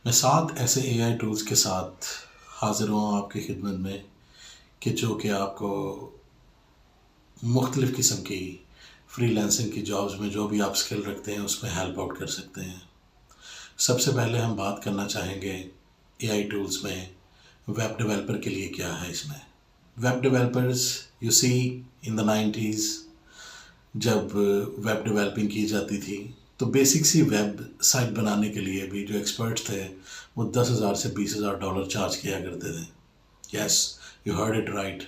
मैं 7 ऐसे AI tools के साथ हाज़िर हूँ आपकी खिदमत में कि जो कि आपको मुख्तलिफ़ किस्म की फ्रीलांसिंग की जॉब्स में जो भी आप स्किल रखते हैं उसमें हेल्प आउट कर सकते हैं। सबसे पहले हम बात करना चाहेंगे एआई टूल्स में वेब डेवलपर के लिए क्या है इसमें। Web developers you see in the 90s जब वेब डेवलपिंग की जाती थी तो बेसिक सी वेब साइट बनाने के लिए भी जो एक्सपर्ट्स थे वो 10,000 से 20,000 डॉलर चार्ज किया करते थे। Yes, you heard it right.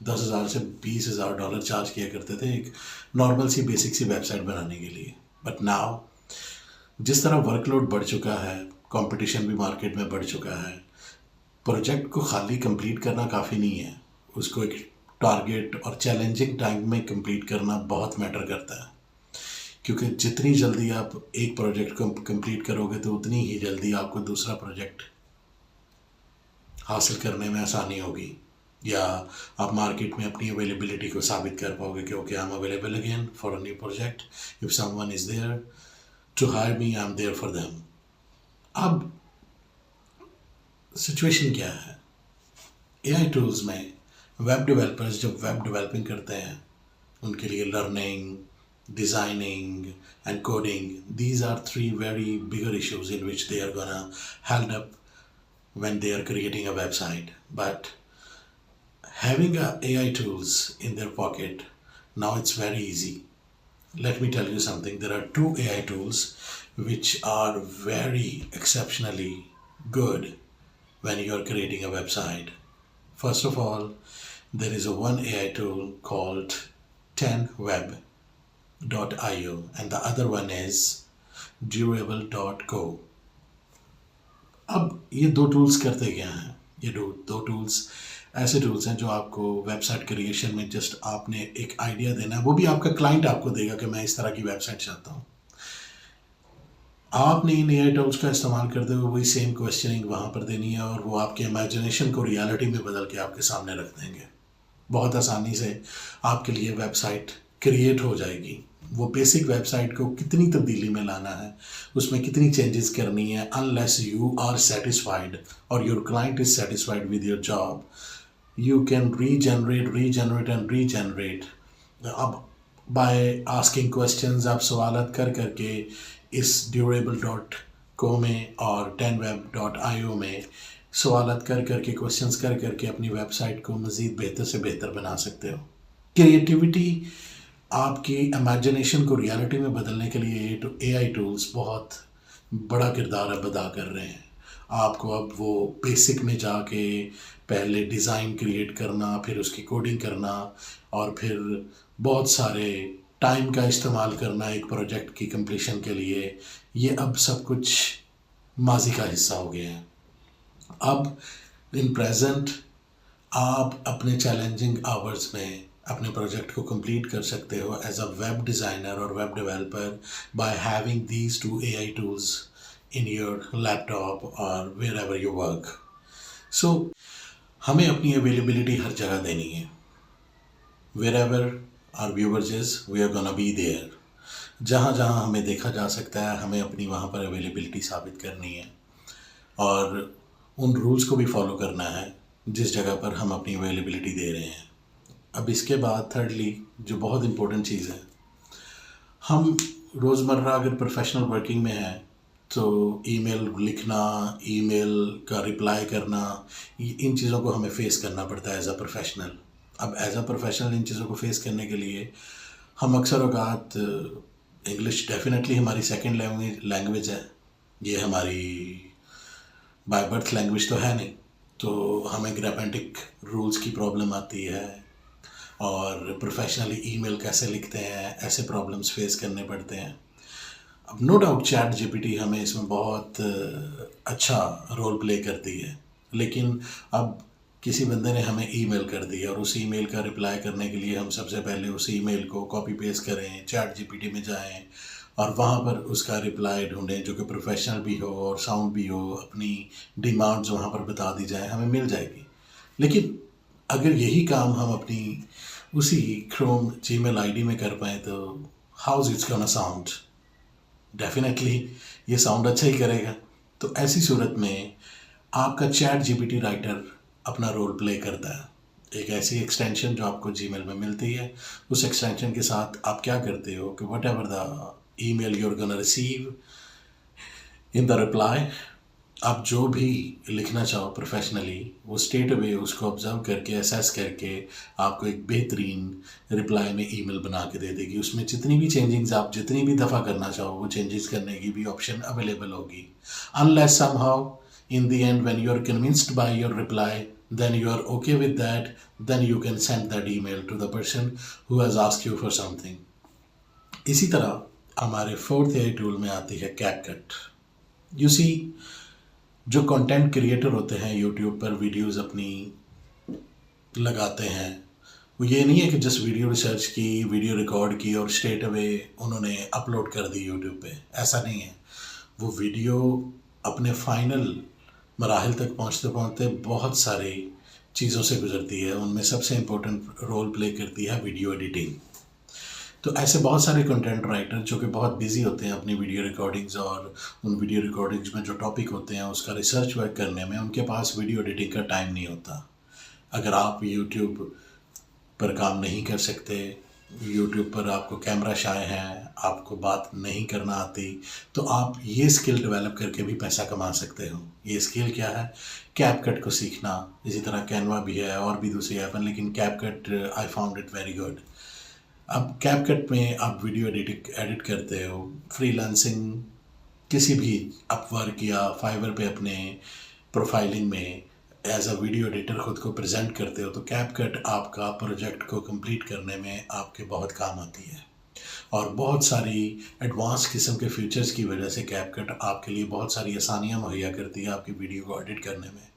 10,000 से 20,000 डॉलर चार्ज किया करते थे एक नॉर्मल सी बेसिक सी वेबसाइट बनाने के लिए। बट नाउ जिस तरह वर्कलोड बढ़ चुका है, कंपटीशन भी मार्केट में बढ़ चुका है, प्रोजेक्ट को खाली कंप्लीट करना काफ़ी नहीं है, उसको एक टारगेट और चैलेंजिंग टाइम में कंप्लीट करना बहुत मैटर करता है। क्योंकि जितनी जल्दी आप एक प्रोजेक्ट को कंप्लीट करोगे तो उतनी ही जल्दी आपको दूसरा प्रोजेक्ट हासिल करने में आसानी होगी, या आप मार्केट में अपनी अवेलेबिलिटी को साबित कर पाओगे कि okay, I am available again for a new project, if someone is there to hire me, I am there for them. अब सिचुएशन क्या है, एआई टूल्स में वेब डेवलपर्स जब वेब डेवलपिंग करते हैं उनके लिए learning, designing and coding, these are three very bigger issues in which they are gonna held up when they are creating a website. But having AI tools in their pocket, now it's very easy. Let me tell you something. There are 2 AI tools which are very exceptionally good when you are creating a website. First of all, there is a one AI tool called 10web.io and the other one is durable.co. अब ये दो tools करते क्या हैं? ये दो tools ऐसे tools हैं जो आपको वेबसाइट क्रिएशन में जस्ट आपने एक आइडिया देना है, वो भी आपका क्लाइंट आपको देगा कि मैं इस तरह की वेबसाइट चाहता हूँ। आपने इन एआई टूल्स का इस्तेमाल करते हुए वही सेम क्वेश्चनिंग वहाँ पर देनी है और वो आपके इमेजिनेशन को रियलिटी में बदल के आपके सामने रख देंगे। बहुत आसानी से आपके लिए वेबसाइट क्रिएट हो जाएगी। वो बेसिक वेबसाइट को कितनी तब्दीली में लाना है, उसमें कितनी चेंजेस करनी है, अनलेस यू आर सेटिस्फाइड और your client is satisfied with your job, you can regenerate and regenerate. अब बाय आस्किंग क्वेश्चंस आप सवालत कर करके इस durable.co में और 10web.io में सवालत कर करके क्वेश्चंस कर करके अपनी वेबसाइट को मज़ीद बेहतर से बेहतर बना सकते हो। क्रिएटिविटी, आपकी इमेजिनेशन को रियलिटी में बदलने के लिए एआई टूल्स बहुत बड़ा किरदार अदा कर रहे हैं। आपको अब वो बेसिक में जाके पहले डिज़ाइन क्रिएट करना, फिर उसकी कोडिंग करना और फिर बहुत सारे टाइम का इस्तेमाल करना एक प्रोजेक्ट की कंप्लीशन के लिए, ये अब सब कुछ माजी का हिस्सा हो गया है। अब इन प्रेजेंट आप अपने चैलेंजिंग आवर्स में अपने प्रोजेक्ट को कंप्लीट कर सकते हो एज अ वेब डिज़ाइनर और web developer by having these 2 AI tools in your laptop और wherever you work. So हमें अपनी अवेलेबिलिटी हर जगह देनी है। Wherever are viewers is, we are gonna be there. जहाँ जहाँ हमें देखा जा सकता है हमें अपनी वहाँ पर अवेलेबिलिटी साबित करनी है और उन रूल्स को भी फॉलो करना है जिस जगह पर हम अपनी अवेलेबिलिटी दे रहे हैं। अब इसके बाद थर्डली जो बहुत इम्पोर्टेंट चीज़ है, हम रोज़मर्रा अगर प्रोफेशनल वर्किंग में हैं तो ईमेल लिखना, ईमेल का रिप्लाई करना, इन चीज़ों को हमें फेस करना पड़ता है एज अ प्रोफेशनल। अब एज अ प्रोफेशनल इन चीज़ों को फेस करने के लिए हम अक्सर औकात इंग्लिश डेफिनेटली हमारी सेकंड लैंग्वेज है, ये हमारी बाय बर्थ लैंग्वेज तो है नहीं, तो हमें ग्रामेटिक रूल्स की प्रॉब्लम आती है और प्रोफेशनली ईमेल कैसे लिखते हैं ऐसे प्रॉब्लम्स फेस करने पड़ते हैं। अब नो डाउट चैट जीपीटी हमें इसमें बहुत अच्छा रोल प्ले करती है, लेकिन अब किसी बंदे ने हमें ईमेल कर दी और उस ईमेल का रिप्लाई करने के लिए हम सबसे पहले उस ईमेल को कॉपी पेस्ट करें, चैट जीपीटी में जाएं और वहाँ पर उसका रिप्लाई ढूंढें जो कि प्रोफेशनल भी हो और साउंड भी हो, अपनी डिमांड्स वहाँ पर बता दी जाए, हमें मिल जाएगी। लेकिन अगर यही काम हम अपनी उसी क्रोम जीमेल आईडी में कर पाएँ तो how is it's gonna sound? Definitely ये साउंड अच्छा ही करेगा। तो ऐसी सूरत में आपका चैट जीपीटी राइटर अपना रोल प्ले करता है। एक ऐसी एक्सटेंशन जो आपको जीमेल में मिलती है, उस एक्सटेंशन के साथ आप क्या करते हो कि whatever the email you are gonna receive in the reply, आप जो भी लिखना चाहो प्रोफेशनली, वो स्ट्रेट अवे उसको ऑब्जर्व करके असेस करके आपको एक बेहतरीन रिप्लाई में ईमेल बना के दे देगी। उसमें जितनी भी चेंजिंग्स आप जितनी भी दफ़ा करना चाहो वो चेंजेस करने की भी ऑप्शन अवेलेबल होगी। Unless somehow in the end when you are convinced by your reply, then you are okay with that, then you can send that email to the person who has asked you for something. इसी तरह हमारे fourth AI tool में आती है CapCut. You see, जो content creator होते हैं YouTube पर वीडियोस अपनी लगाते हैं, वो ये नहीं है कि जस्ट वीडियो रिसर्च की, वीडियो रिकॉर्ड की और स्ट्रेट अवे उन्होंने अपलोड कर दी यूट्यूब पे। ऐसा नहीं है। वो वीडियो अपने फाइनल मराहिल तक पहुंचते पहुंचते बहुत सारी चीज़ों से गुजरती है। उनमें सबसे इम्पोर्टेंट रोल प्ले करती है वीडियो एडिटिंग। तो ऐसे बहुत सारे कंटेंट राइटर जो कि बहुत बिजी होते हैं अपनी वीडियो रिकॉर्डिंग्स और उन वीडियो रिकॉर्डिंग्स में जो टॉपिक होते हैं उसका रिसर्च वर्क करने में, उनके पास वीडियो एडिटिंग का टाइम नहीं होता। अगर आप यूट्यूब पर काम नहीं कर सकते, यूट्यूब पर आपको कैमरा शाय है, आपको बात नहीं करना आती, तो आप ये स्किल डेवलप करके भी पैसा कमा सकते हो। ये स्किल क्या है? कैपकट को सीखना। इसी तरह कैनवा भी है और भी दूसरी ऐप हैं, लेकिन CapCut I found it very good. अब कैपकट में आप वीडियो एडिट करते हो, फ्रीलांसिंग किसी भी अपवर्क या फाइवर पे अपने प्रोफाइलिंग में एज अ वीडियो एडिटर खुद को प्रेजेंट करते हो, तो कैपकट आपका प्रोजेक्ट को कंप्लीट करने में आपके बहुत काम आती है। और बहुत सारी एडवांस किस्म के फीचर्स की वजह से कैपकट आपके लिए बहुत सारी आसानियां मुहैया करती है आपकी वीडियो को एडिट करने में।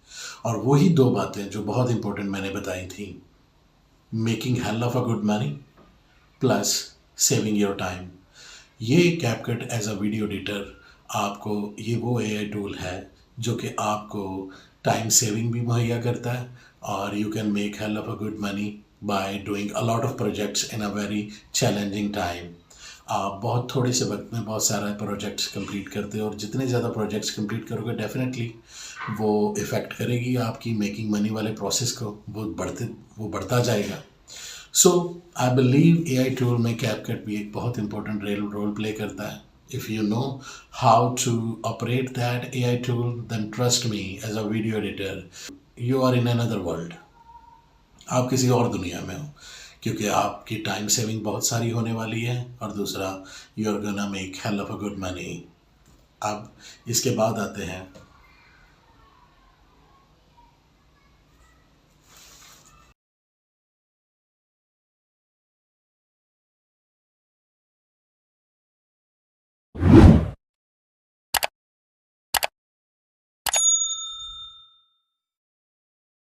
और वही दो बातें जो बहुत इंपॉर्टेंट मैंने बताई थी, making hell of a good money plus saving your time. ये CapCut as a video editor आपको, ये वो एआई टूल है जो कि आपको टाइम सेविंग भी मुहैया करता है और you can make hello of a good money by doing a lot of projects in a very challenging time. आप बहुत थोड़े से वक्त में बहुत सारे प्रोजेक्ट्स कंप्लीट करते हो और जितने ज़्यादा प्रोजेक्ट्स कंप्लीट करोगे डेफिनेटली वो इफ़ेक्ट करेगी आपकी मेकिंग मनी वाले प्रोसेस को, वो बढ़ता जाएगा। सो आई बिलीव एआई टूल में कैपकट भी एक बहुत इंपॉर्टेंट रोल प्ले करता है। If you know how to operate that AI tool, then trust me, as a video editor, you are in another world. आप किसी और दुनिया में हो, क्योंकि आपकी टाइम सेविंग बहुत सारी होने वाली है और दूसरा, you are gonna make hell of a good money. अब इसके बाद आते हैं